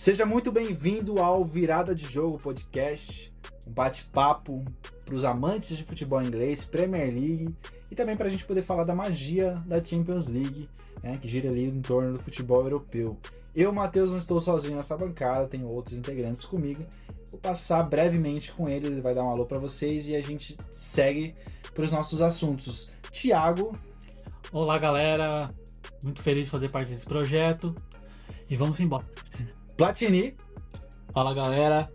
Seja muito bem-vindo ao Virada de Jogo Podcast, um bate-papo para os amantes de futebol inglês, Premier League e também para a gente poder falar da magia da Champions League, né, que gira ali em torno do futebol europeu. Eu, Matheus, não estou sozinho nessa bancada, tenho outros integrantes comigo. Vou passar brevemente com ele vai dar um alô para vocês e a gente segue para os nossos assuntos. Thiago. Olá, galera. Muito feliz de fazer parte desse projeto. E vamos embora. Platini. Fala, galera.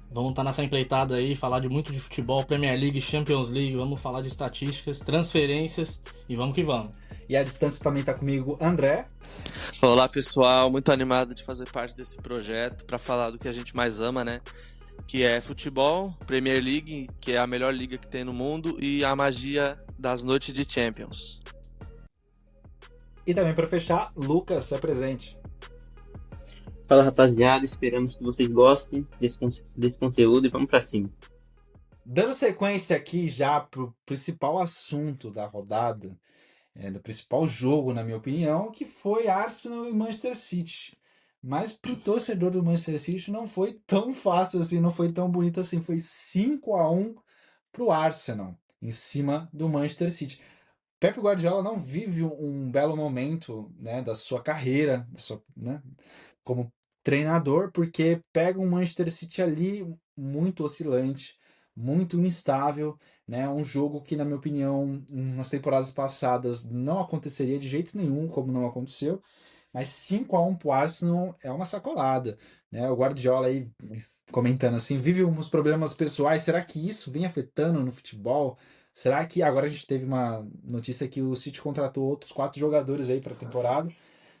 Vamos estar nessa empreitada aí, falar muito de futebol, Premier League, Champions League, vamos falar de estatísticas, transferências e vamos que vamos. E à distância também está comigo André. Olá, pessoal. Muito animado de fazer parte desse projeto para falar do que a gente mais ama, né? Que é futebol, Premier League, que é a melhor liga que tem no mundo, e a magia das noites de Champions. E também para fechar, Lucas, se apresente. Fala, rapaziada, esperamos que vocês gostem desse conteúdo e vamos pra cima. Dando sequência aqui já pro principal assunto da rodada, do principal jogo, na minha opinião, que foi Arsenal e Manchester City. Mas pro torcedor do Manchester City não foi tão fácil assim, não foi tão bonito assim. Foi 5-1 pro Arsenal, em cima do Manchester City. Pep Guardiola não vive um belo momento, né, da sua carreira, né, como treinador, porque pega um Manchester City ali muito oscilante, muito instável, né, um jogo que, na minha opinião, nas temporadas passadas não aconteceria de jeito nenhum, como não aconteceu, mas 5-1 pro Arsenal é uma sacolada, né, o Guardiola aí comentando assim, vive uns problemas pessoais, será que isso vem afetando no futebol? Será que agora a gente teve uma notícia que o City contratou outros 4 jogadores aí para a temporada?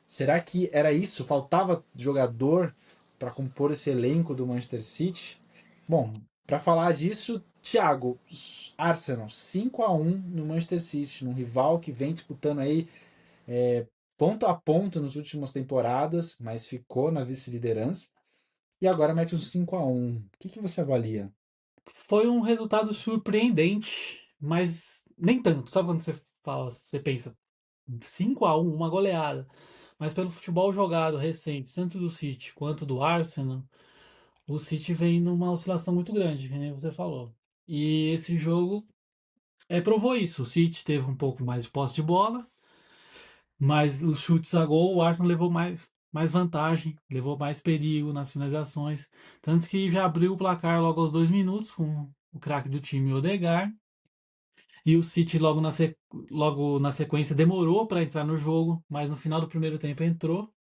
Será que era isso? Faltava jogador para compor esse elenco do Manchester City? Bom, para falar disso, Thiago, Arsenal 5-1 no Manchester City, num rival que vem disputando aí ponto a ponto nas últimas temporadas, mas ficou na vice-liderança. E agora mete um 5-1. O que você avalia? Foi um resultado surpreendente, mas nem tanto. Sabe quando você pensa 5-1, uma goleada. Mas pelo futebol jogado recente, tanto do City quanto do Arsenal, o City vem numa oscilação muito grande, que nem você falou. E esse jogo provou isso. O City teve um pouco mais de posse de bola, mas os chutes a gol, o Arsenal levou mais vantagem, levou mais perigo nas finalizações. Tanto que já abriu o placar logo aos 2 minutos com o craque do time, Odegaard. E o City logo na sequência demorou para entrar no jogo, mas no final do primeiro tempo entrou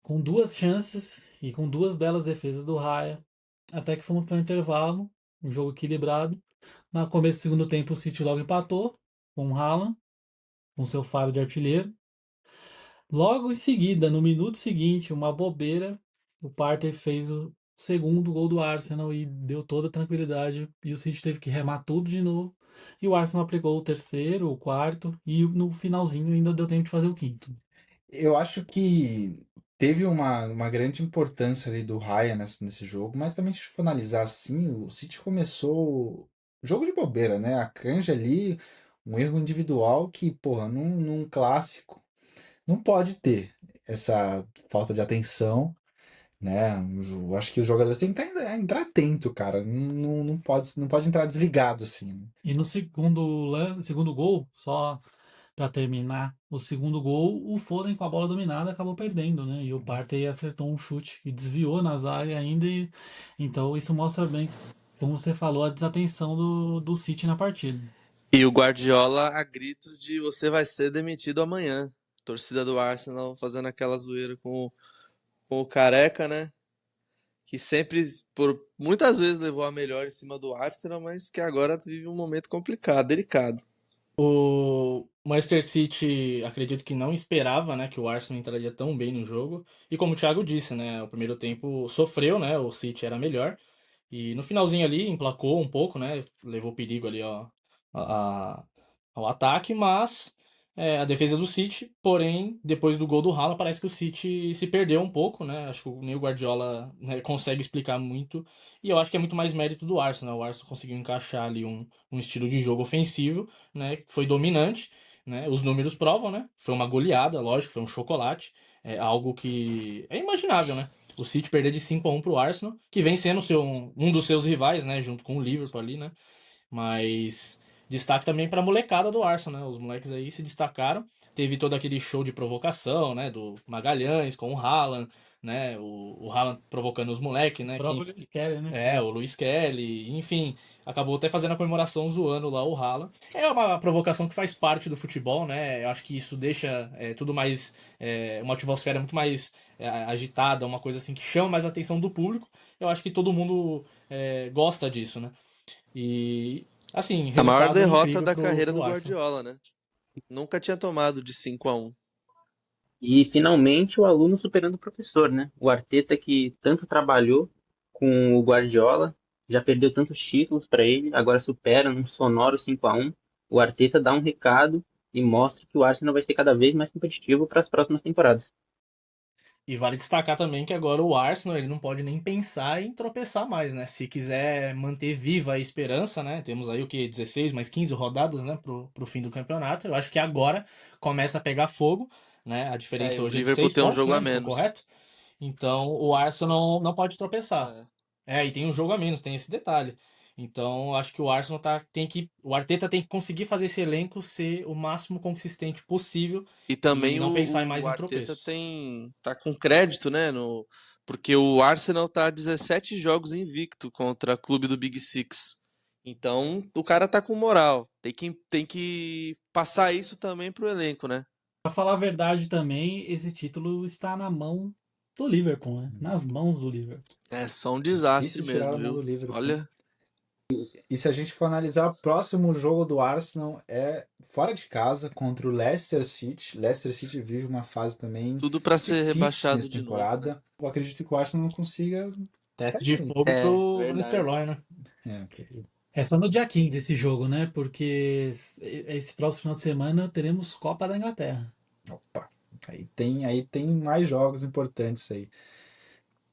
com 2 chances e com 2 belas defesas do Raya. Até que fomos para o intervalo, um jogo equilibrado. No começo do segundo tempo o City logo empatou com o Haaland, com seu faro de artilheiro. Logo em seguida, no minuto seguinte, uma bobeira, o Partey fez o segundo gol do Arsenal e deu toda a tranquilidade. E o City teve que remar tudo de novo. E o Arsenal aplicou o terceiro, o quarto, e no finalzinho ainda deu tempo de fazer o quinto. Eu acho que teve uma grande importância ali do Raya nesse jogo, mas também se for analisar assim, o City começou jogo de bobeira, né? A Canja ali, um erro individual que, porra, num clássico não pode ter essa falta de atenção, né? Eu acho que os jogadores têm que entrar atento, cara. Não pode entrar desligado assim, né? E no segundo gol, só para terminar, o segundo gol, o Foden com a bola dominada acabou perdendo, né? E o Partey acertou um chute e desviou na zaga ainda. Então isso mostra bem, como você falou, a desatenção do City na partida. E o Guardiola a gritos de você vai ser demitido amanhã. Torcida do Arsenal fazendo aquela zoeira com o Careca, né? Que sempre, por muitas vezes, levou a melhor em cima do Arsenal, mas que agora vive um momento complicado, delicado. O Manchester City, acredito que não esperava, né, que o Arsenal entraria tão bem no jogo. E como o Thiago disse, né, o primeiro tempo sofreu, né, o City era melhor. E no finalzinho ali emplacou um pouco, né, levou perigo ali ó, a- ao ataque, mas a defesa do City, porém, depois do gol do Haaland, parece que o City se perdeu um pouco, né, acho que nem o Guardiola, né, consegue explicar muito. E eu acho que é muito mais mérito do Arsenal, o Arsenal conseguiu encaixar ali um estilo de jogo ofensivo, né, foi dominante, né, os números provam, né, foi uma goleada, lógico, foi um chocolate, é algo que é imaginável, né, o City perder de 5-1 pro Arsenal, que vem sendo um dos seus rivais, né, junto com o Liverpool ali, né? Mas destaque também para a molecada do Arsenal, né? Os moleques aí se destacaram. Teve todo aquele show de provocação, né? Do Magalhães com o Haaland, né? O Haaland provocando os moleques, O né? próprio Luiz Kelly, né? O Luiz Kelly, enfim, acabou até fazendo a comemoração zoando lá o Haaland. É uma provocação que faz parte do futebol, né? Eu acho que isso deixa tudo mais. Uma atmosfera muito mais agitada, uma coisa assim que chama mais a atenção do público. Eu acho que todo mundo gosta disso, né? E, assim, A maior resultado derrota incrível da carreira pro do Arsenal. Guardiola, né? Nunca tinha tomado de 5-1. E finalmente o aluno superando o professor, né? O Arteta que tanto trabalhou com o Guardiola, já perdeu tantos títulos para ele, agora supera num sonoro 5-1. O Arteta dá um recado e mostra que o Arsenal vai ser cada vez mais competitivo para as próximas temporadas. E vale destacar também que agora o Arsenal ele não pode nem pensar em tropeçar mais, né? Se quiser manter viva a esperança, né? Temos aí o que 16 mais 15 rodadas, né, pro fim do campeonato. Eu acho que agora começa a pegar fogo, né? A E diferença o hoje é de Liverpool 6 tem um pontos, jogo a né? Estou menos. correto? Então o Arsenal não pode tropeçar. É. E tem um jogo a menos, tem esse detalhe. Então, acho que o Arsenal o Arteta tem que conseguir fazer esse elenco ser o máximo consistente possível E e também não pensar em mais o em Arteta tropeços. tá com crédito, né? Porque o Arsenal tá 17 jogos invicto contra o clube do Big Six. Então, o cara tá com moral. Tem que passar isso também pro elenco, né? Pra falar a verdade também, esse título está na mão do Liverpool, né? Nas mãos do Liverpool. É só um desastre Difícil tirar mesmo, a mão viu? do Liverpool. Olha, E se a gente for analisar, o próximo jogo do Arsenal é fora de casa contra o Leicester City. Leicester City vive uma fase também tudo pra ser difícil rebaixado nessa de novo, né? temporada. Eu acredito que o Arsenal não consiga Teste de cair. fogo É, pro Van verdade. Nistelrooy, né? É, É só no dia 15 esse jogo, né? Porque esse próximo final de semana teremos Copa da Inglaterra. opa, aí tem mais jogos importantes aí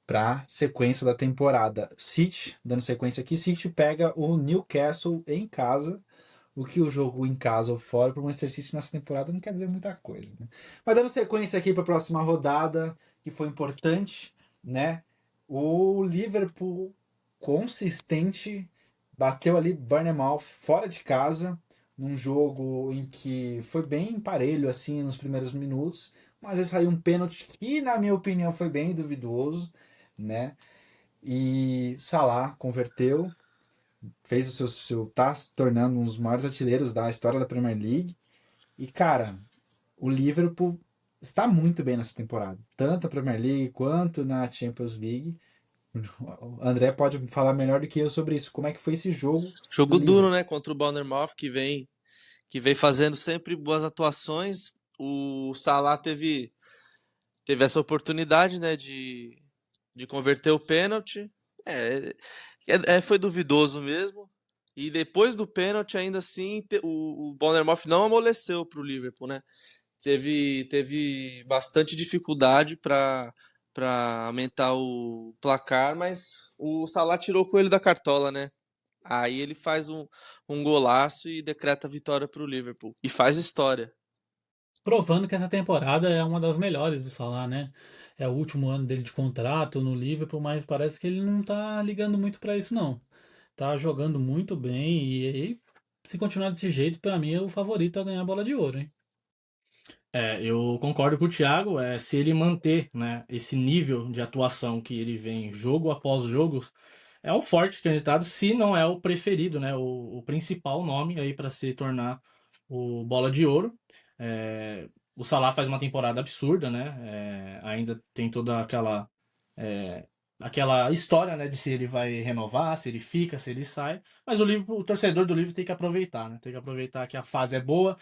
para sequência da temporada. City, dando sequência aqui, City pega o Newcastle em casa. O que o jogo em casa ou fora para o Manchester City nessa temporada não quer dizer muita coisa, né? Mas dando sequência aqui para a próxima rodada, que foi importante, né? O Liverpool consistente bateu ali Bournemouth fora de casa, num jogo em que foi bem parelho assim nos primeiros minutos, mas aí saiu um pênalti que, na minha opinião, foi bem duvidoso, né? E Salah converteu, fez tá se tornando um dos maiores artilheiros da história da Premier League. E cara, o Liverpool está muito bem nessa temporada, tanto na Premier League quanto na Champions League. O André pode falar melhor do que eu sobre isso. Como é que foi esse jogo do Jogo duro, Liverpool? né? Contra o Bournemouth, que vem fazendo sempre boas atuações. O Salah teve essa oportunidade, né? De converter o pênalti. Foi duvidoso mesmo. E depois do pênalti, ainda assim, o Bournemouth não amoleceu para o Liverpool, né? Teve bastante dificuldade para aumentar o placar, mas o Salah tirou o coelho da cartola, né? Aí ele faz um golaço e decreta a vitória para o Liverpool. E faz história. Provando que essa temporada é uma das melhores do Salah, né? É o último ano dele de contrato no Liverpool, mas parece que ele não tá ligando muito pra isso, não. Tá jogando muito bem e se continuar desse jeito, pra mim é o favorito a ganhar a bola de ouro, hein? Eu concordo com o Thiago. Se ele manter, né, esse nível de atuação que ele vem jogo após jogo, é um forte candidato, se não é o preferido, né, o principal nome aí para se tornar o Bola de Ouro. O Salah faz uma temporada absurda, né? Ainda tem toda é, aquela história, né, de se ele vai renovar, se ele fica, se ele sai. Mas o torcedor do Liverpool tem que aproveitar, né? Tem que aproveitar que a fase é boa.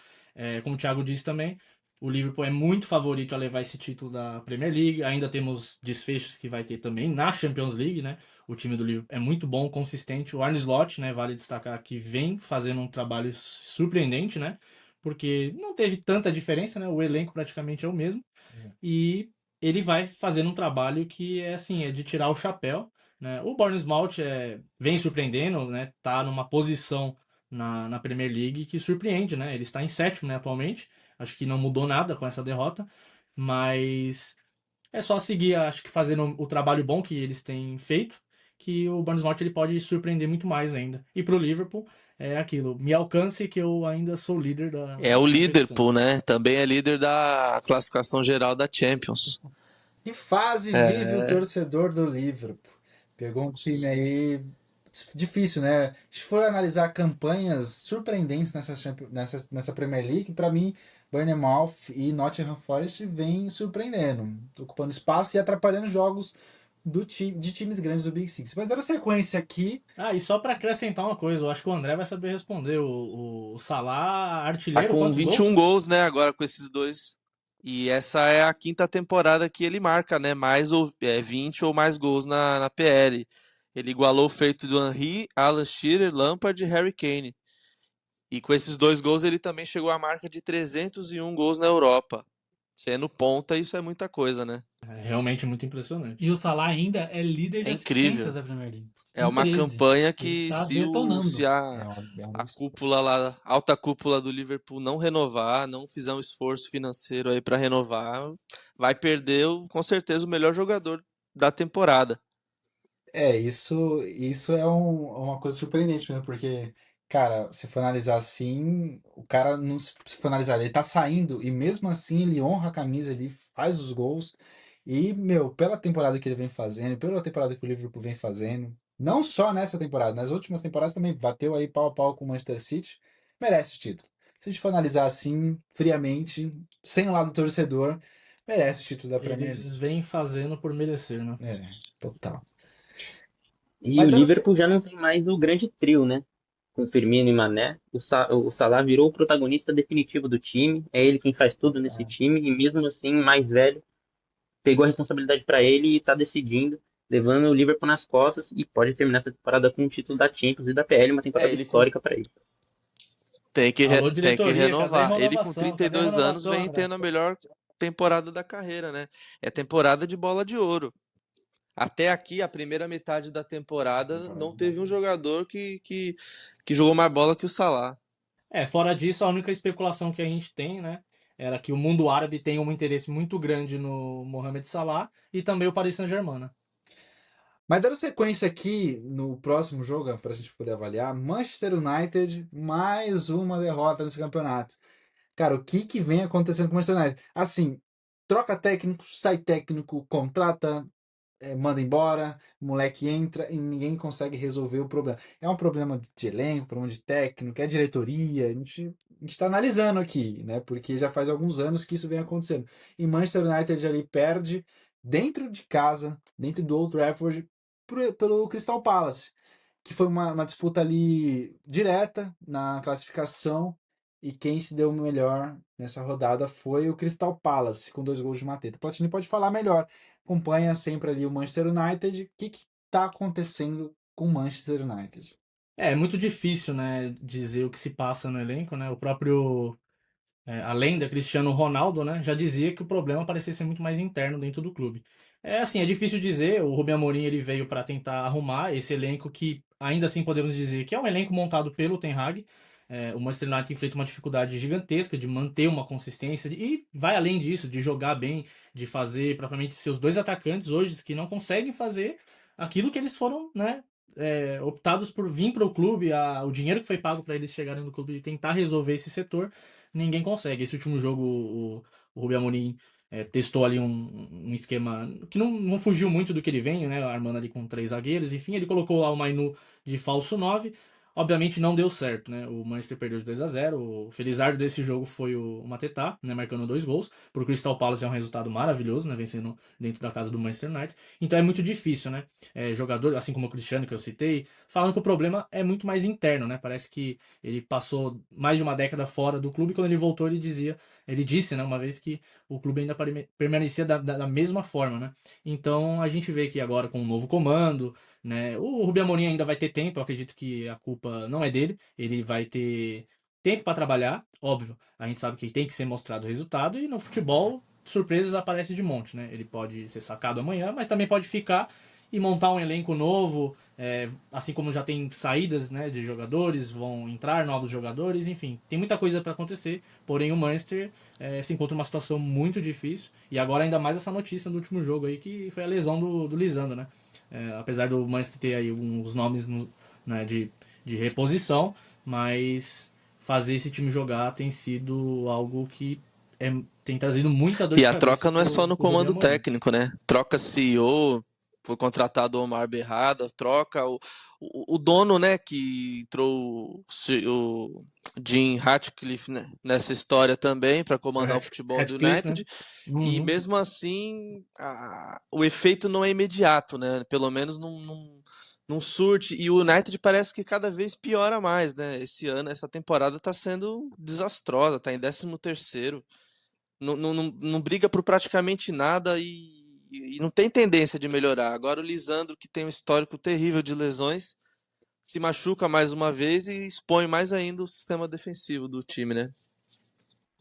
Como o Thiago disse também, o Liverpool é muito favorito a levar esse título da Premier League. Ainda temos desfechos que vai ter também na Champions League, né? O time do Liverpool é muito bom, consistente. O Arne Slot, né, vale destacar que vem fazendo um trabalho surpreendente, né? Porque não teve tanta diferença, né? O elenco praticamente é o mesmo. E ele vai fazendo um trabalho que é assim, é de tirar o chapéu, né? O Bournemouth vem surpreendendo, né? Tá numa posição na Premier League que surpreende, né? Ele está em sétimo, né, atualmente. Acho que não mudou nada com essa derrota, mas É só seguir, acho que fazendo o trabalho bom que eles têm feito, que o Bournemouth ele pode surpreender muito mais ainda. E pro Liverpool é aquilo, me alcance que eu ainda sou líder É o da competição. Liverpool, né? Também é líder da classificação geral da Champions. Que fase vive o É, torcedor do Liverpool? Pegou um time aí difícil, né? Se for analisar campanhas surpreendentes nessa Premier League, para mim, Bournemouth e Nottingham Forest vêm surpreendendo, ocupando espaço e atrapalhando jogos de times grandes do Big Six. Mas dando sequência aqui, Ah, e só pra acrescentar uma coisa, eu acho que o André vai saber responder. O Salah, tá artilheiro, com quantos 21 gols? gols, né? Agora com esses dois. E essa é a quinta temporada que ele marca, né? 20 ou mais gols na PL. Ele igualou o feito do Henry, Alan Shearer, Lampard e Harry Kane. E com esses dois gols ele também chegou à marca de 301 gols na Europa. Sendo ponta, isso é muita coisa, né? É realmente muito impressionante. E o Salah ainda é líder É de assistências incrível. da Premier League, É com uma 13. campanha Ele que tá se detonando. é um a cúpula lá, alta cúpula do Liverpool não renovar, não fizer um esforço financeiro aí para renovar, vai perder com certeza o melhor jogador da temporada. Isso é uma coisa surpreendente mesmo, porque, cara, se for analisar assim, o cara não se for analisar, ele tá saindo e mesmo assim ele honra a camisa, ele faz os gols. E, meu, pela temporada que ele vem fazendo, pela temporada que o Liverpool vem fazendo, não só nessa temporada, nas últimas temporadas também bateu aí pau a pau com o Manchester City, merece o título. Se a gente for analisar assim, friamente, sem o lado torcedor, merece o título da Premier League. Eles vêm fazendo por merecer, né? É, total. E Mas o dando. Liverpool já não tem mais o grande trio, né? Com Firmino e Mané. O Salah virou o protagonista definitivo do time. É ele quem faz tudo nesse time. E mesmo assim, mais velho, pegou a responsabilidade para ele e está decidindo, levando o Liverpool nas costas e pode terminar essa temporada com o título da Champions e da PL, uma É, temporada histórica para ele. Alô, tem que diretoria, cadê a renovar. Ele com renovação? Cadê a 32 anos renovação, vem André? tendo a melhor temporada da carreira, né? É temporada de bola de ouro. Até aqui, a primeira metade da temporada, não teve um jogador que jogou mais bola que o Salah. É, fora disso, a única especulação que a gente tem, né, era que o mundo árabe tem um interesse muito grande no Mohamed Salah e também o Paris Saint-Germain, né? Mas dando sequência aqui no próximo jogo, para a gente poder avaliar, Manchester United, mais uma derrota nesse campeonato. Cara, o que vem acontecendo com o Manchester United? Assim, troca técnico, sai técnico, contrata, manda embora, o moleque entra e ninguém consegue resolver o problema. É um problema de elenco, problema de técnico, é diretoria, a gente está analisando aqui, né? Porque já faz alguns anos que isso vem acontecendo. E Manchester United ali perde dentro de casa, dentro do Old Trafford, pelo Crystal Palace, que foi uma disputa ali direta na classificação. E quem se deu melhor nessa rodada foi o Crystal Palace, com 2 gols de Mateta. O Platini pode falar melhor, acompanha sempre ali o Manchester United. O que está acontecendo com o Manchester United? É muito difícil, né, dizer o que se passa no elenco, né? O próprio além da Cristiano Ronaldo, né, já dizia que o problema parecia ser muito mais interno dentro do clube. É assim, é difícil dizer, o Rubem Amorim ele veio para tentar arrumar esse elenco que ainda assim podemos dizer que é um elenco montado pelo Ten Hag. O Manchester United enfrenta uma dificuldade gigantesca de manter uma consistência e vai além disso, de jogar bem, de fazer propriamente seus dois atacantes hoje que não conseguem fazer aquilo que eles foram, né, optados por vir para o clube, o dinheiro que foi pago para eles chegarem no clube e tentar resolver esse setor ninguém consegue. Esse último jogo, o Rubem Amorim testou ali um esquema que não fugiu muito do que ele vem, né? Armando ali com 3 zagueiros. Enfim, ele colocou lá o Mainu de falso 9. Obviamente não deu certo, né? O Manchester perdeu de 2-0. O felizardo desse jogo foi o Matetá, né? Marcando 2 gols. Pro Crystal Palace é um resultado maravilhoso, né? Vencendo dentro da casa do Manchester United. Então é muito difícil, né? Jogador, assim como o Cristiano que eu citei, falando que o problema é muito mais interno, né? Parece que ele passou mais de uma década fora do clube e quando ele voltou ele disse, né, uma vez que o clube ainda permanecia da mesma forma, né? Então a gente vê que agora com um novo comando, né, o Rubem Amorim ainda vai ter tempo, eu acredito que a culpa não é dele, ele vai ter tempo para trabalhar, óbvio, a gente sabe que tem que ser mostrado o resultado e no futebol surpresas aparecem de monte, né? Ele pode ser sacado amanhã, mas também pode ficar e montar um elenco novo, assim como já tem saídas, né, de jogadores, vão entrar novos jogadores, enfim, tem muita coisa para acontecer, porém o Manchester se encontra numa situação muito difícil, e agora ainda mais essa notícia do último jogo aí, que foi a lesão do Lisandro, né? Apesar do Manchester ter aí uns nomes, né, de reposição, mas fazer esse time jogar tem sido algo que tem trazido muita dor E de a cabeça troca não é só no pro Rubem comando Amorim. técnico, né? Troca CEO, foi contratado o Omar Berrada, troca o dono, né, que entrou o Jim Ratcliffe, né, nessa história também para comandar o futebol do Radcliffe, né? United. E Uhum. mesmo assim, o efeito não é imediato, né? Pelo menos não surte. E o United parece que cada vez piora mais, né? Esse ano, essa temporada tá sendo desastrosa, tá em 13º. Não briga por praticamente nada e não tem tendência de melhorar. Agora o Lisandro, que tem um histórico terrível de lesões, se machuca mais uma vez e expõe mais ainda o sistema defensivo do time, né?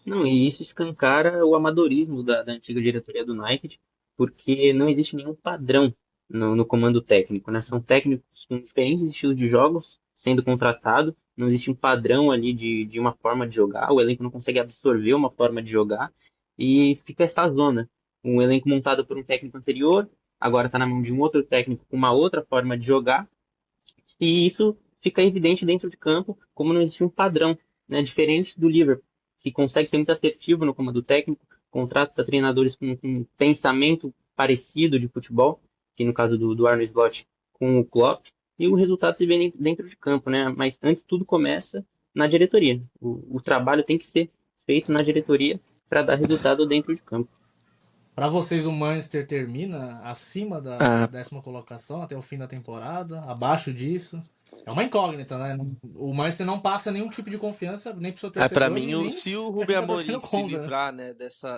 Não, e isso escancara o amadorismo da antiga diretoria do United, porque não existe nenhum padrão no comando técnico, né? São técnicos com diferentes estilos de jogos sendo contratados, não existe um padrão ali de uma forma de jogar, o elenco não consegue absorver uma forma de jogar, e fica essa zona. Um elenco montado por um técnico anterior, agora está na mão de um outro técnico com uma outra forma de jogar, e isso fica evidente dentro de campo, como não existe um padrão, né, diferente do Liverpool, que consegue ser muito assertivo no comando técnico, contrata treinadores com um pensamento parecido de futebol, que no caso do Arne Slot com o Klopp, e o resultado se vê dentro de campo, né? Mas antes tudo começa na diretoria. O trabalho tem que ser feito na diretoria para dar resultado dentro de campo. Para vocês, o Manchester termina acima da Ah, 10ª colocação até o fim da temporada? Abaixo disso? É uma incógnita, né? O Manchester não passa nenhum tipo de confiança nem pro seu para torcedor mim, e nem se o pra Rubem quem tá Amorim torcendo se contra, né? livrar, né,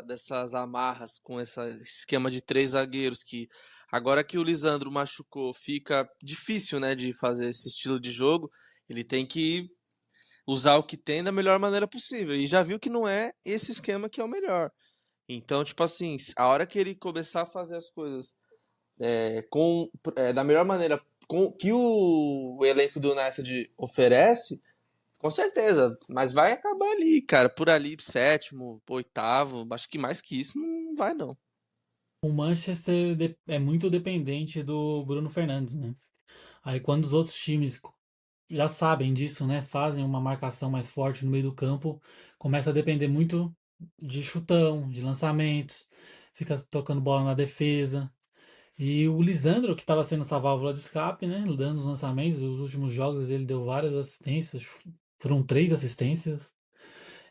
dessas amarras com esse esquema de 3 zagueiros, que agora que o Lisandro machucou, fica difícil, né, de fazer esse estilo de jogo, ele tem que usar o que tem da melhor maneira possível. E já viu que não é esse esquema que é o melhor. Então, tipo assim, a hora que ele começar a fazer as coisas da melhor maneira que o elenco do United oferece, com certeza. Mas vai acabar ali, cara, por ali, sétimo, oitavo. Acho que mais que isso não vai, não. O Manchester é muito dependente do Bruno Fernandes, né? Aí quando os outros times já sabem disso, né? Fazem uma marcação mais forte no meio do campo, começa a depender muito de chutão, de lançamentos, fica tocando bola na defesa. E o Lisandro, que estava sendo essa válvula de escape, né? Dando os lançamentos, os últimos jogos ele deu várias assistências, foram 3 assistências.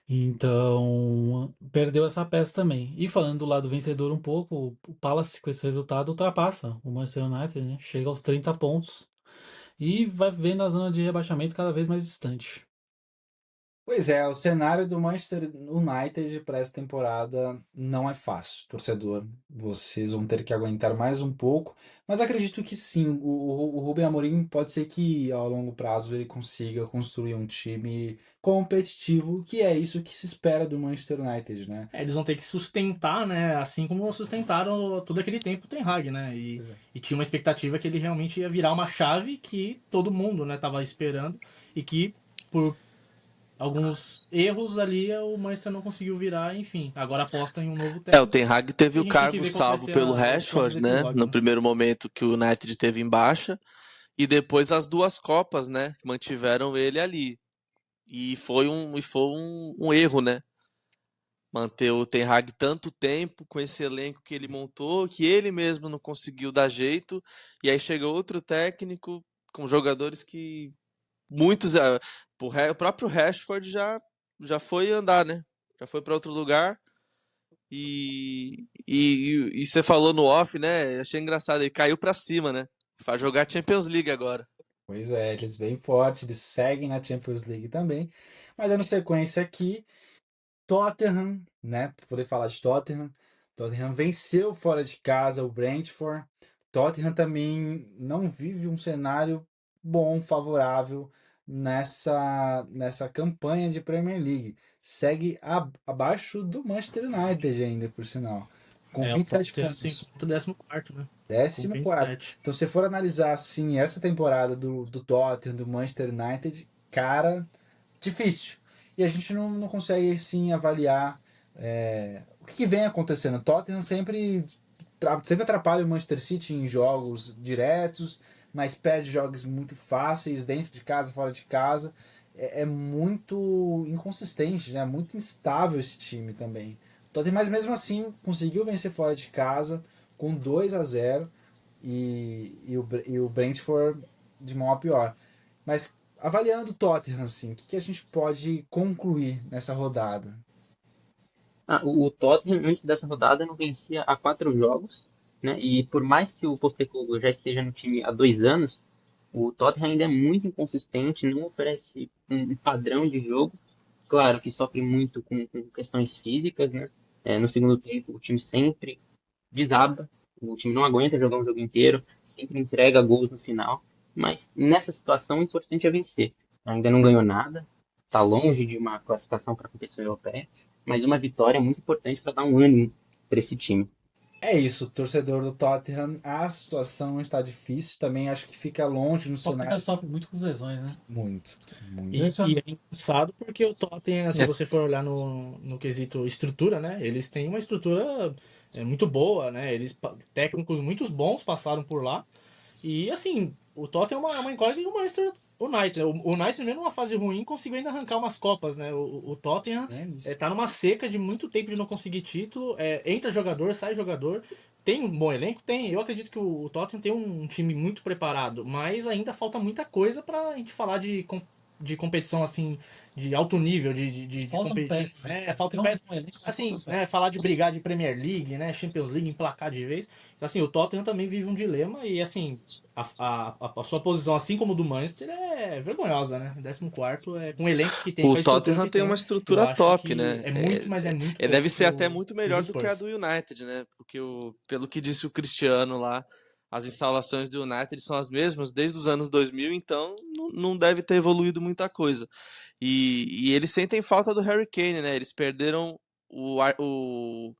Então, perdeu essa peça também. E falando do lado vencedor um pouco, o Palace com esse resultado ultrapassa o Manchester United, né? Chega aos 30 pontos e vai vendo a zona de rebaixamento cada vez mais distante. Pois é, o cenário do Manchester United para essa temporada não é fácil, torcedor. Vocês vão ter que aguentar mais um pouco, mas acredito que sim, o Rubem Amorim pode ser que ao longo prazo ele consiga construir um time competitivo, que é isso que se espera do Manchester United, né? Eles vão ter que sustentar, né? Assim como sustentaram todo aquele tempo o Ten Hag, né? Pois é. E tinha uma expectativa que ele realmente ia virar uma chave que todo mundo, né, tava esperando e que por alguns erros ali o Manchester não conseguiu virar, enfim. Agora aposta em um novo O técnico Ten Hag teve e a o gente tem que cargo ver qual que vai salvo ser pelo os próximos Rashford, né? episódios, No né? primeiro momento que o United esteve em baixa. E depois as 2 Copas, né? Que mantiveram ele ali. E foi um erro, né? Manter o Ten Hag tanto tempo com esse elenco que ele montou, que ele mesmo não conseguiu dar jeito. E aí chega outro técnico com jogadores que muitos. O próprio Rashford já foi andar, né? Já foi para outro lugar. E você falou no off, né? Achei engraçado, ele caiu para cima, né? Vai jogar Champions League agora. Pois é, eles vêm fortes, eles seguem na Champions League também. Mas dando sequência aqui, Tottenham, né? Para poder falar de Tottenham. Tottenham venceu fora de casa o Brentford. Tottenham também não vive um cenário bom, favorável nessa campanha de Premier League. Segue abaixo do Manchester United ainda, por sinal, com O 27 Tottenham se pontos. encontra 14º, né? Com 14º. 27. Então, se você for analisar assim essa temporada do Tottenham, do Manchester United, cara, difícil. E a gente não consegue assim avaliar o que vem acontecendo. O Tottenham sempre atrapalha o Manchester City em jogos diretos, mas perde jogos muito fáceis, dentro de casa, fora de casa. É muito inconsistente, né? Muito instável esse time também. O Tottenham, mas mesmo assim, conseguiu vencer fora de casa com 2-0 e o Brentford de mal a pior. Mas avaliando o Tottenham, assim, o que a gente pode concluir nessa rodada? O Tottenham, antes dessa rodada, não vencia há 4 jogos, né? E por mais que o Postecoglou já esteja no time há 2 anos, o Tottenham ainda é muito inconsistente, não oferece um padrão de jogo. Claro que sofre muito com questões físicas, né? No segundo tempo, o time sempre desaba, o time não aguenta jogar um jogo inteiro, sempre entrega gols no final. Mas nessa situação, o importante é vencer. Ainda não ganhou nada, está longe de uma classificação para a competição europeia, mas uma vitória é muito importante para dar um ânimo para esse time. É isso, torcedor do Tottenham, a situação está difícil, também acho que fica longe no O Tottenham cenário. sofre muito com as lesões, né? Muito, muito. E é engraçado porque o Tottenham, se você for olhar no quesito estrutura, né? Eles têm uma estrutura muito boa, né? Técnicos muito bons passaram por lá. E assim, o Tottenham é uma incógnita do Manchester United. O United, mesmo numa fase ruim, conseguiu ainda arrancar umas copas, né? O Tottenham É isso. tá numa seca de muito tempo de não conseguir título. Entra jogador, sai jogador. Tem um bom elenco? Tem. Eu acredito que o Tottenham tem um time muito preparado, mas ainda falta muita coisa pra gente falar de competição assim, de alto nível, de Faltam competir. peças. Falta Não peças. tem um elenco, mas Assim, faltam peças. falar de brigar de Premier League, né? Champions League, emplacar de vez. Então, assim, o Tottenham também vive um dilema e, assim, a sua posição, assim como o do Manchester, é vergonhosa, né? 14º com o elenco que tem, O com a estrutura Tottenham que tem uma tem. Eu estrutura acho top, que né? é muito, mas é muito pouco Deve ser até muito pros melhor do que a Spurs. do United, né? Porque pelo que disse o Cristiano lá, as instalações do United são as mesmas desde os anos 2000, então não deve ter evoluído muita coisa. E eles sentem falta do Harry Kane, né? Eles perderam o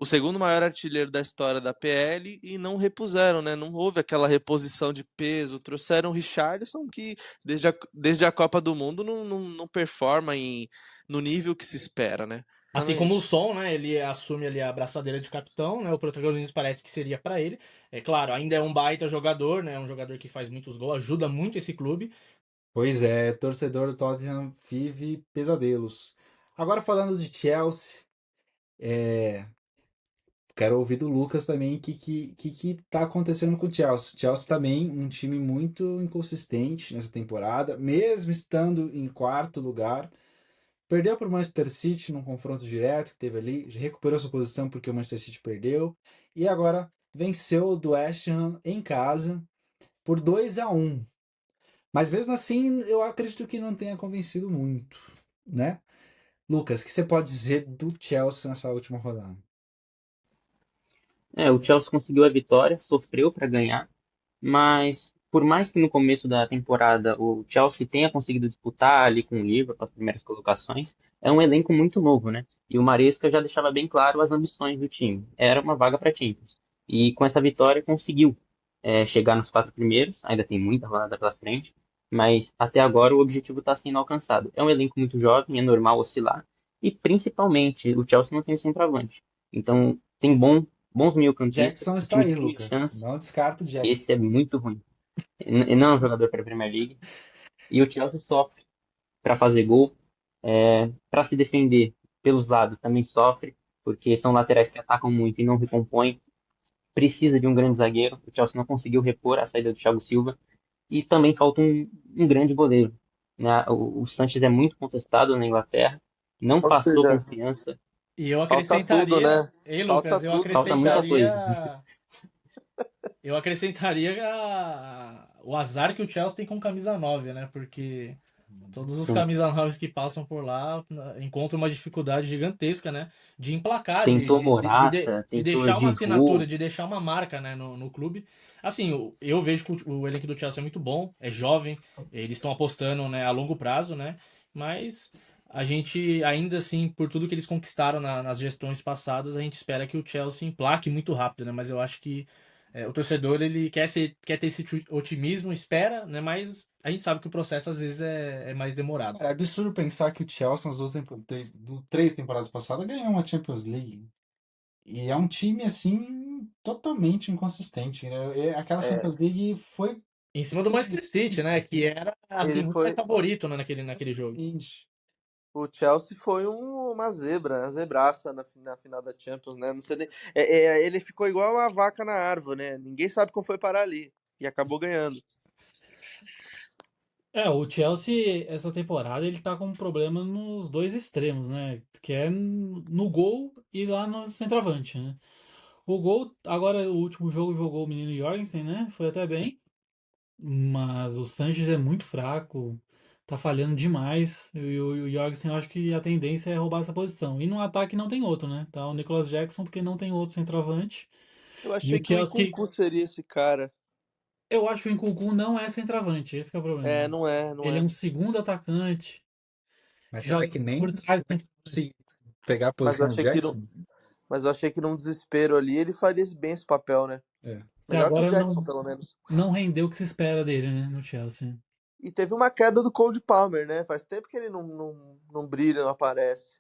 segundo maior artilheiro da história da PL e não repuseram, né? Não houve aquela reposição de peso. Trouxeram o Richarlison, que desde a Copa do Mundo não performa no nível que se espera, né? Então Assim é como o isso. Son, né? Ele assume ali a abraçadeira de capitão, né? O protagonismo parece que seria para ele. É claro, ainda é um baita jogador, né? Um jogador que faz muitos gols, ajuda muito esse clube. Pois é, torcedor do Tottenham vive pesadelos. Agora falando de Chelsea, quero ouvir do Lucas também o que tá acontecendo com o Chelsea. Chelsea também um time muito inconsistente nessa temporada, mesmo estando em quarto lugar. Perdeu para o Manchester City num confronto direto que teve ali, recuperou sua posição porque o Manchester City perdeu e agora venceu o do West Ham em casa por 2-1. Mas mesmo assim, eu acredito que não tenha convencido muito, né? Lucas, o que você pode dizer do Chelsea nessa última rodada? O Chelsea conseguiu a vitória, sofreu para ganhar, mas por mais que no começo da temporada o Chelsea tenha conseguido disputar ali com o Liverpool as primeiras colocações, é um elenco muito novo, né? E o Maresca já deixava bem claro as ambições do time. Era uma vaga para Champions. E com essa vitória conseguiu chegar nos 4 primeiros, ainda tem muita rodada pela frente, mas até agora o objetivo está sendo alcançado. É um elenco muito jovem, é normal oscilar, e principalmente o Chelsea não tem centroavante. Então tem bons meio-campistas, Jackson o está time aí, tem Lucas. chance. Não descarta o Jackson. Esse é muito ruim. Ele não é um jogador para a Premier League. E o Chelsea sofre para fazer gol, para se defender pelos lados também sofre, porque são laterais que atacam muito e não recompõem. Precisa de um grande zagueiro. O Chelsea não conseguiu repor a saída do Thiago Silva. E também falta um grande goleiro, né? O Sanches é muito contestado na Inglaterra, não Ou passou seja, confiança, E eu falta tudo, acrescentaria. né? Ei, Falta Lucas, eu tudo falta muita coisa. acrescentaria. Eu acrescentaria o azar que o Chelsea tem com camisa 9, né? Porque todos os Sim, camisa 9 que passam por lá encontram uma dificuldade gigantesca, né? De emplacar, tentou Morata, de tentou deixar uma assinatura, Giroud, de deixar uma marca, né, no clube. Assim, eu vejo que o elenco do Chelsea é muito bom, é jovem, eles estão apostando, né, a longo prazo, né? Mas a gente, ainda assim, por tudo que eles conquistaram nas gestões passadas, a gente espera que o Chelsea emplaque muito rápido, né? Mas eu acho que o torcedor ele quer ter esse otimismo, espera, né? Mas a gente sabe que o processo às vezes é mais demorado. Cara, é absurdo pensar que o Chelsea nas três temporadas passadas ganhou uma Champions League. E é um time, assim, totalmente inconsistente, né? Aquela É, Champions League foi Em cima do Manchester City, né? Que era assim ele muito mais foi. favorito, né, naquele jogo. Ixi. O Chelsea foi uma zebra, uma zebraça na final da Champions, né? Não sei nem, ele ficou igual uma vaca na árvore, né? Ninguém sabe como foi parar ali. E acabou ganhando. O Chelsea, essa temporada, ele tá com um problema nos dois extremos, né? Que é no gol e lá no centroavante, né? O gol, agora o último jogo jogou o menino Jorgensen, né? Foi até bem. Mas o Sanches é muito fraco, tá falhando demais. E o Jorgensen, eu acho que a tendência é roubar essa posição. E no ataque não tem outro, né? Tá o Nicolas Jackson, porque não tem outro centroavante. Eu E achei o que o Chelsea, Nkunku seria esse cara. eu acho que o Nkunku não é centroavante, esse que é o problema. É, não é, não Ele é é. um segundo atacante, Mas será joga que nem por trás. se pegar a Mas eu posição do achei que no, Jackson? mas eu achei que num desespero ali ele faria bem esse papel, né? É. Até Melhor que o agora Jackson, pelo menos. não rendeu o que se espera dele, né, no Chelsea. E teve uma queda do Cole Palmer, né? Faz tempo que ele não brilha, não aparece.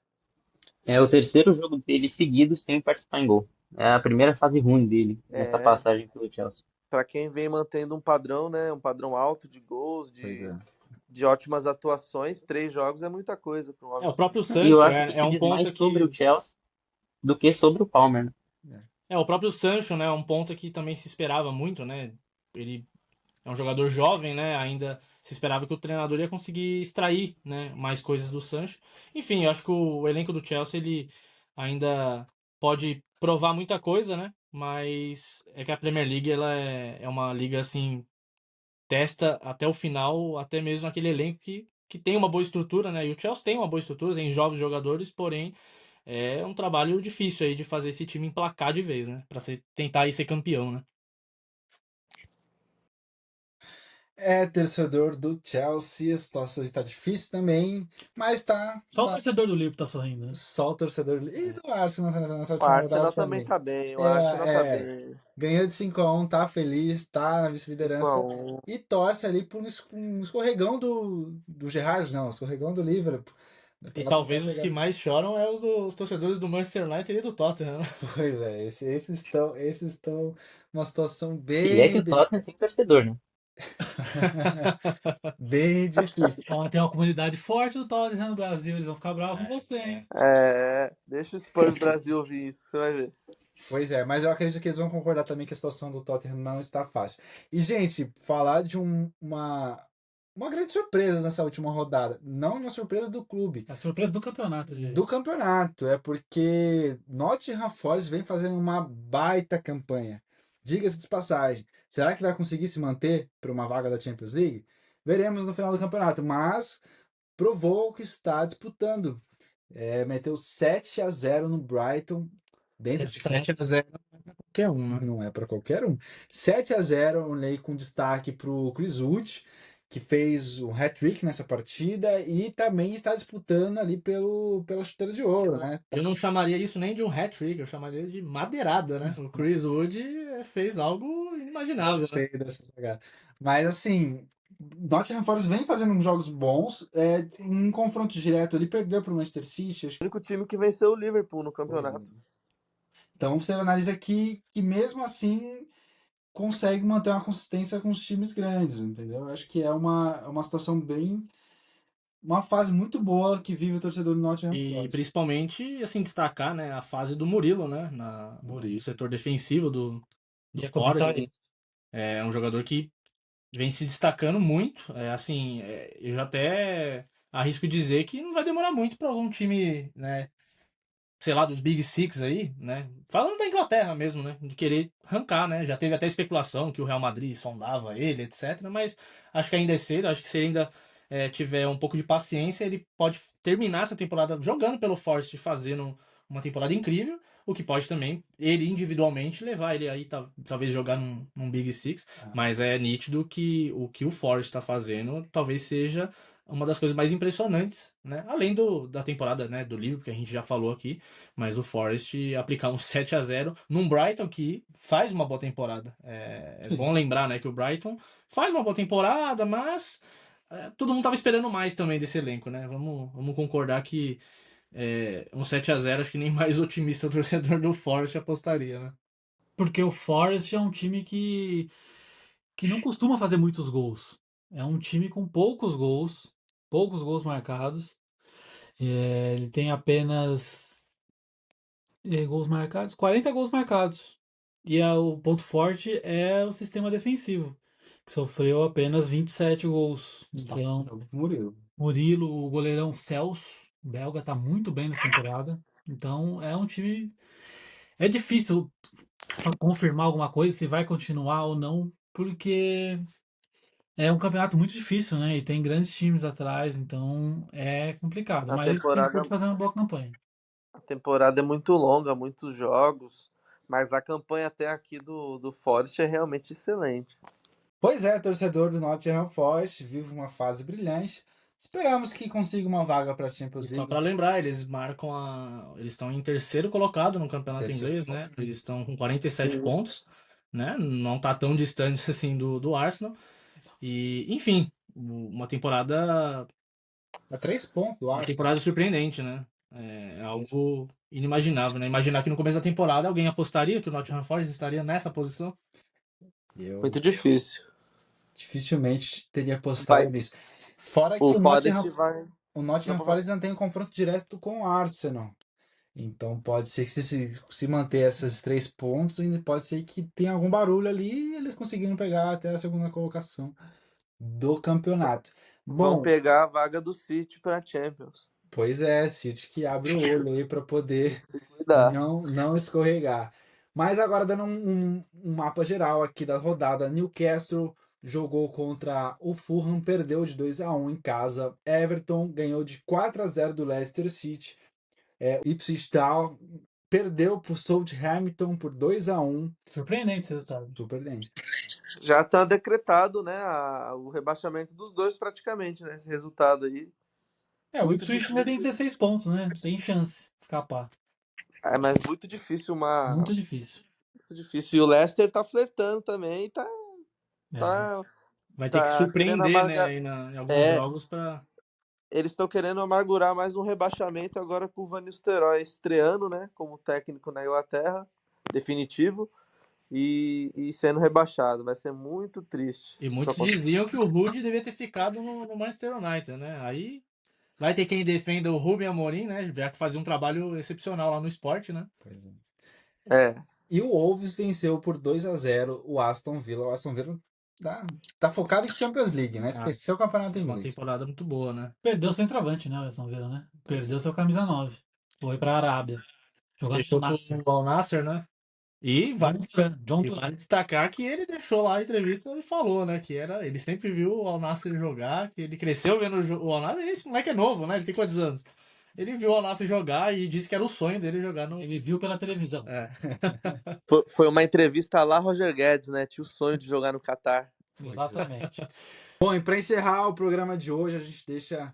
É o terceiro jogo dele seguido sem participar em gol. É a primeira fase ruim dele nessa É, passagem pelo Chelsea. para quem vem mantendo um padrão, né? Um padrão alto de gols, Pois é. de ótimas atuações, 3 jogos é muita coisa para um homem O próprio E eu Sancho acho que é isso um diz ponto mais sobre o que Chelsea do que sobre o Palmer, né? o próprio Sancho, né, é um ponto que também se esperava muito, né? Ele é um jogador jovem, né? Ainda se esperava que o treinador ia conseguir extrair, né, mais coisas do Sancho. Enfim, eu acho que o elenco do Chelsea ele ainda pode provar muita coisa, né? Mas é que a Premier League ela é uma liga assim, testa até o final, até mesmo aquele elenco que tem uma boa estrutura, né? E o Chelsea tem uma boa estrutura, tem jovens jogadores, porém é um trabalho difícil aí de fazer esse time emplacar de vez, né? Pra tentar ir ser campeão, né? É torcedor do Chelsea, a situação está difícil também, mas tá Só o torcedor do Liverpool tá sorrindo, né? só o torcedor. E do Arsenal tá nessa O última rodada Arsenal também também. tá bem, o Arsenal tá É, bem. ganhou de 5-1, tá feliz, tá na cinco a vice-liderança um e torce ali por um escorregão do Gerrard, não, escorregão do Liverpool. E Pra tentar talvez os que chegar. mais choram é os torcedores do Manchester United e do Tottenham, né? Pois é, esses estão numa situação Se é que bem o Tottenham tem torcedor, né? bem difícil. Ó, tem uma comunidade forte do Tottenham no Brasil, eles vão ficar bravos com você, hein? Deixa o Spurs Brasil ouvir isso, você vai ver. Pois é, mas eu acredito que eles vão concordar também que a situação do Tottenham não está fácil. E, gente, falar de uma grande surpresa nessa última rodada. Não uma surpresa do clube, A surpresa do campeonato, gente. do campeonato. É porque Nottingham Forest vem fazendo uma baita campanha. Diga-se de passagem. Será que vai conseguir se manter para uma vaga da Champions League? Veremos no final do campeonato, mas provou que está disputando. Meteu 7-0 no Brighton, dentro de casa. 7-0 qualquer um, né? Não é para qualquer um. 7-0, um lei com destaque para o Chris Wood, que fez um hat-trick nessa partida e também está disputando ali pela chuteira de ouro, né? Eu não chamaria isso nem de um hat-trick, eu chamaria de madeirada, né? O Chris Wood fez algo inimaginável, né? Gostei dessa jogada. Mas assim, Nottingham Forest vem fazendo uns jogos bons. Em um confronto direto, ele perdeu para o Manchester City. O único time que venceu o Liverpool no Pois é. campeonato. Então você analisa que mesmo assim consegue manter uma consistência com os times grandes, entendeu? Eu acho que é uma situação bem. Uma fase muito boa que vive o torcedor do Nottingham E Forest. principalmente, assim, destacar, né, a fase do Murilo, né? No setor defensivo do Ia começar Forest. isso. É um jogador que vem se destacando muito. Assim, eu já até arrisco dizer que não vai demorar muito para algum time, né, sei lá, dos Big Six aí, né? Falando da Inglaterra mesmo, né? De querer arrancar, né? Já teve até especulação que o Real Madrid sondava ele, etc. Mas acho que ainda é cedo, acho que se ele ainda tiver um pouco de paciência, ele pode terminar essa temporada jogando pelo Forest e fazendo uma temporada incrível, o que pode também, ele individualmente, levar ele aí, talvez jogar num Big Six, mas é nítido que o Forest está fazendo talvez seja uma das coisas mais impressionantes, né? Além da temporada, né, do Liverpool, que a gente já falou aqui, mas o Forest aplicar um 7-0 num Brighton que faz uma boa temporada. É Sim. bom lembrar, né, que o Brighton faz uma boa temporada, mas todo mundo tava esperando mais também desse elenco, né? Vamos concordar que um 7-0 acho que nem mais otimista o torcedor do Forest apostaria, né? Porque o Forest é um time que não costuma fazer muitos gols. É um time com poucos gols marcados. Ele tem apenas gols marcados, 40 gols marcados. E o ponto forte é o sistema defensivo, que sofreu apenas 27 gols. Então, Murilo. Murilo, o goleirão Celso, belga, tá muito bem nessa temporada. Então, é um time. É difícil confirmar alguma coisa, se vai continuar ou não, porque é um campeonato muito difícil, né? E tem grandes times atrás, então é complicado. A Mas tem temporada, tudo fazer uma boa campanha. a temporada é muito longa, muitos jogos, mas a campanha até aqui do Forest é realmente excelente. Pois é, torcedor do Nottingham Forest, vive uma fase brilhante. Esperamos que consiga uma vaga para a E Champions só League. para lembrar, eles marcam eles estão em terceiro colocado no campeonato Terceiro inglês, né? colocado. Eles estão com 47 Sim. pontos, né? Não tá tão distante assim do Arsenal. E, enfim, uma temporada A 3 pontos, eu acho. surpreendente, né? É algo inimaginável, né? Imaginar que no começo da temporada alguém apostaria que o Nottingham Forest estaria nessa posição. Eu Muito difícil. dificilmente teria apostado Vai, nisso. Fora que o Forest vai. o Não, Nottingham pra falar. Forest ainda tem um confronto direto com o Arsenal. Então pode ser que se manter esses 3 pontos, ainda pode ser que tenha algum barulho ali e eles conseguiram pegar até a segunda colocação do campeonato. Vão Bom, pegar a vaga do City para Champions. pois é, City que abre o olho aí para Tem poder que se cuidar. não escorregar. Mas agora dando um mapa geral aqui da rodada, Newcastle jogou contra o Fulham, perdeu de 2-1 em casa. Everton ganhou de 4-0 do Leicester City. Ipswich Town perdeu para o Southampton por 2-1. Surpreendente esse resultado. Surpreendente. Já está decretado, né, o rebaixamento dos dois praticamente, né, esse resultado aí. O Muito Ipswich ainda tem difícil. 16 pontos, né? Tem chance de escapar. Mas muito difícil Muito difícil. muito difícil. E o Leicester tá flertando também, É. tá, Vai ter que tá querendo surpreender, né, amargar. aí em alguns É, jogos para. eles estão querendo amargurar mais um rebaixamento agora com o Van Nistelrooy estreando, né, como técnico na Inglaterra, definitivo, e sendo rebaixado. Vai ser muito triste. E Só muitos pode- diziam que o Rude devia ter ficado no Manchester United, né? Aí vai ter quem defenda o Rubem Amorim, né? Já que fazia um trabalho excepcional lá no esporte, né? Pois é. É, E o Wolves venceu por 2-0 o Aston Villa. O Aston Villa tá focado em Champions League, né? Esqueceu o campeonato Uma inglês. temporada muito boa, né? Perdeu o centroavante, né, o Aston Villa, né? Perdeu seu camisa 9. Foi pra Arábia. Jogando Deixou com com o Al Nassr, né? E vale, John e vale destacar que ele deixou lá a entrevista e falou, né? Que ele sempre viu o Al Nassr jogar, que ele cresceu vendo o Al Nassr. Esse moleque é novo, né? Ele tem quantos anos? Ele viu o Al Nassr jogar e disse que era o sonho dele jogar no. Ele viu pela televisão. É. foi uma entrevista lá, Roger Guedes, né? Tinha o sonho de jogar no Catar. Exatamente. Bom, e para encerrar o programa de hoje, a gente deixa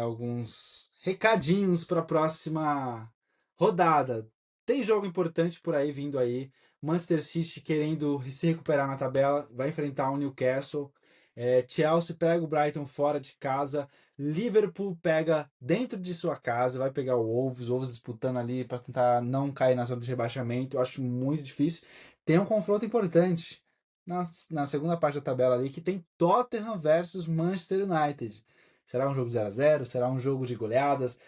alguns recadinhos para a próxima rodada. Tem jogo importante por aí vindo aí. Manchester City querendo se recuperar na tabela, vai enfrentar o Newcastle. Chelsea pega o Brighton fora de casa. Liverpool pega dentro de sua casa, vai pegar o Wolves disputando ali para tentar não cair na zona de rebaixamento. Eu acho muito difícil. Tem um confronto importante na segunda parte da tabela ali, que tem Tottenham versus Manchester United. Será um jogo 0-0? Será um jogo de goleadas?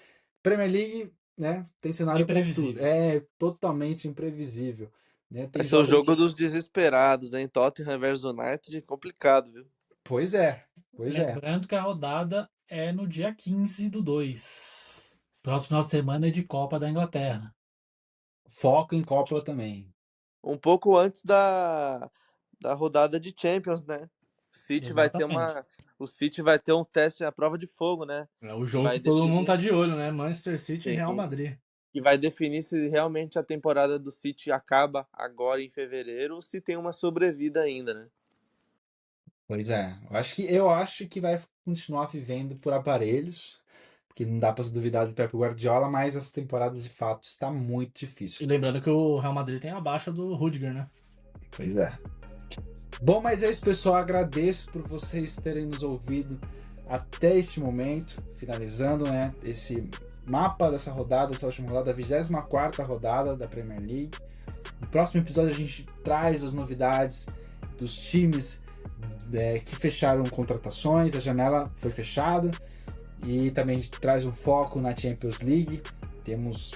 Premier League, né? Tem cenário para tudo. Imprevisível. É totalmente imprevisível. Né? Tem Vai ser o jogos... jogo dos desesperados, hein? Tottenham versus United, complicado, viu? Pois é. Lembrando que a rodada é no dia 15/2. Próximo final de semana é de Copa da Inglaterra. Foco em Copa também. Um pouco antes da rodada de Champions, né? Exatamente. O City vai ter um teste à prova de fogo, né? É o jogo Vai que todo mundo definir, tá de olho, né? Manchester City e Real sim, Madrid. que vai definir se realmente a temporada do City acaba agora em fevereiro ou se tem uma sobrevida ainda, né? Pois é, eu acho que vai continuar vivendo por aparelhos, porque não dá para se duvidar do Pep Guardiola, mas essa temporada de fato está muito E difícil. lembrando que o Real Madrid tem a baixa do Rudiger, né? Pois é. Bom, mas é isso, pessoal. Agradeço por vocês terem nos ouvido até este momento, finalizando, né, esse mapa dessa rodada, essa última rodada, a 24ª rodada da Premier League. No próximo episódio a gente traz as novidades dos times que fecharam contratações, a janela foi fechada, e também a gente traz um foco na Champions League. Temos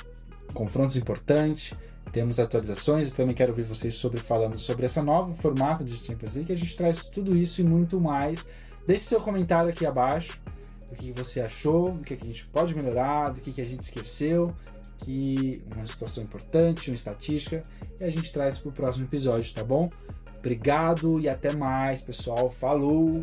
confrontos importantes, temos atualizações, e também quero ouvir vocês falando sobre esse novo formato de Champions League. A gente traz tudo isso e muito mais. Deixe seu comentário aqui abaixo do que você achou, do que a gente pode melhorar, do que a gente esqueceu, que uma situação importante, uma estatística, e a gente traz para o próximo episódio, tá bom? Obrigado e até mais, pessoal. Falou!